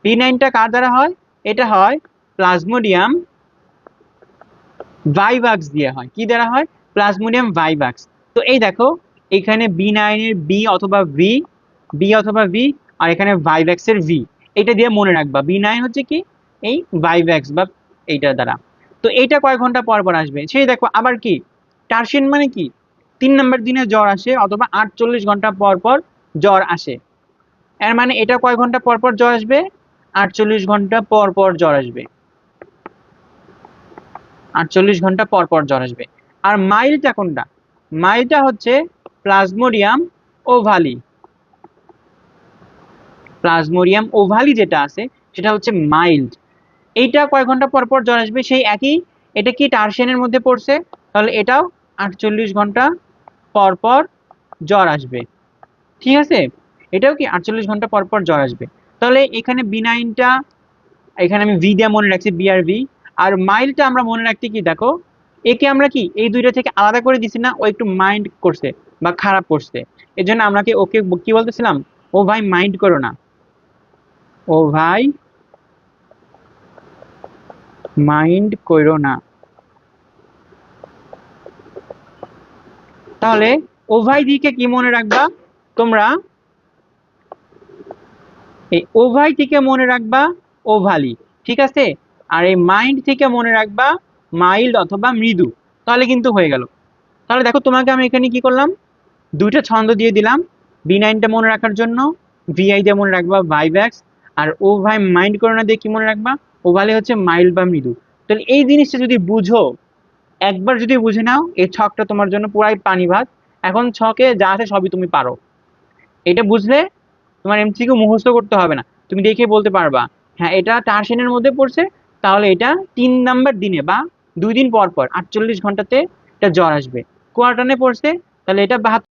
B9টা কার দ্বারা হয়? এটা হয় প্লাজমোডিয়াম ভাইভাক্স দিয়ে হয়। কি দ্বারা হয়? প্লাজমোডিয়াম ভাইভাক্স। তো এই দেখো এখানে B9 এর বি অথবা ভি, আর এখানে ভাইভ্যাক্স এর ভি। এটা দিয়ে মনে রাখবা B9 হচ্ছে কি এই ভাইভ্যাক্স বা এইটার দ্বারা। তো এইটা কয় ঘন্টা পর পর আসবে সেই দেখো। আবার কি টার্সিন মানে কি 3 নম্বর দিনে জ্বর আসে অথবা 48 ঘন্টা পর পর জ্বর আসে। এর মানে এটা কয় ঘন্টা পর পর জ্বর আসবে? 48 ঘন্টা পর পর জ্বর আসবে। 48 ঘন্টা পর পর জ্বর আসবে। আর মাইলটা কোনটা? মাইলটা হচ্ছে প্লাজমোডিয়াম ওভালি। প্লাজমোডিয়াম ওভালি যেটা আছে সেটা হচ্ছে মাইল্ড। এইটা কয় ঘন্টা পর পর জ্বর আসবে? সেই একই। এটা কি টার্সিয়ানের মধ্যে পড়ছে? তাহলে এটাও 48 ঘন্টা পর পর জ্বর আসবে। ঠিক আছে, এটাও কি 48 ঘন্টা পর পর জ্বর আসবে। তাহলে এখানে B9টা এখানে আমি ভি দিয়ে মনে রাখছি, বি আর ভি। আর মাইলটা আমরা মনে রাখতে কি দেখো, একে আমরা কি এই দুইটা থেকে আলাদা করে দিছি না, ও একটু মাইন্ড করছে বা খারাপ করছে, এর জন্য আমরা কি ওকে কি বলতেছিলাম? ও ভাই মাইন্ড করো না, ও ভাই মাইন্ড করো না। তাহলে ওভাই দিকে কি মনে রাখবা তোমরা? এই ওভাই থেকে মনে রাখবা ওভালি। ঠিক আছে, আর এই মাইন্ড থেকে মনে রাখবা মাইল্ড অথবা মৃদু। তাহলে কিন্তু হয়ে গেল। তাহলে দেখো তোমাকে আমি এখানে কি করলাম, দুইটা ছন্দ দিয়ে দিলাম। B9টা মনে রাখার জন্য ভিআই দিয়ে মনে রাখবা ভাইভ্যাক্স, আর ও ভাই মাইন্ড করোনা দিয়ে কি মনে রাখবা? ওভালে হচ্ছে মাইল্ড বা মৃদু। তাহলে এই জিনিসটা যদি বুঝো, একবার যদি বুঝে নাও, এই ছকটা তোমার জন্য পুরাই পানি ভাত। এখন ছকে যা আছে সবই তুমি পারো। এটা বুঝলে তোমার এমসিকিউ মুখস্থ করতে হবে না, তুমি দেখে বলতে পারবা হ্যাঁ এটা টার্সিয়ানের মধ্যে পড়ছে। তাহলে এটা 3 নম্বর দিনে বা 2 দিন পর পর 48 ঘন্টাতে এটা জ্বর আসবে। কোয়ার্টানে পড়ছে, তাহলে এটা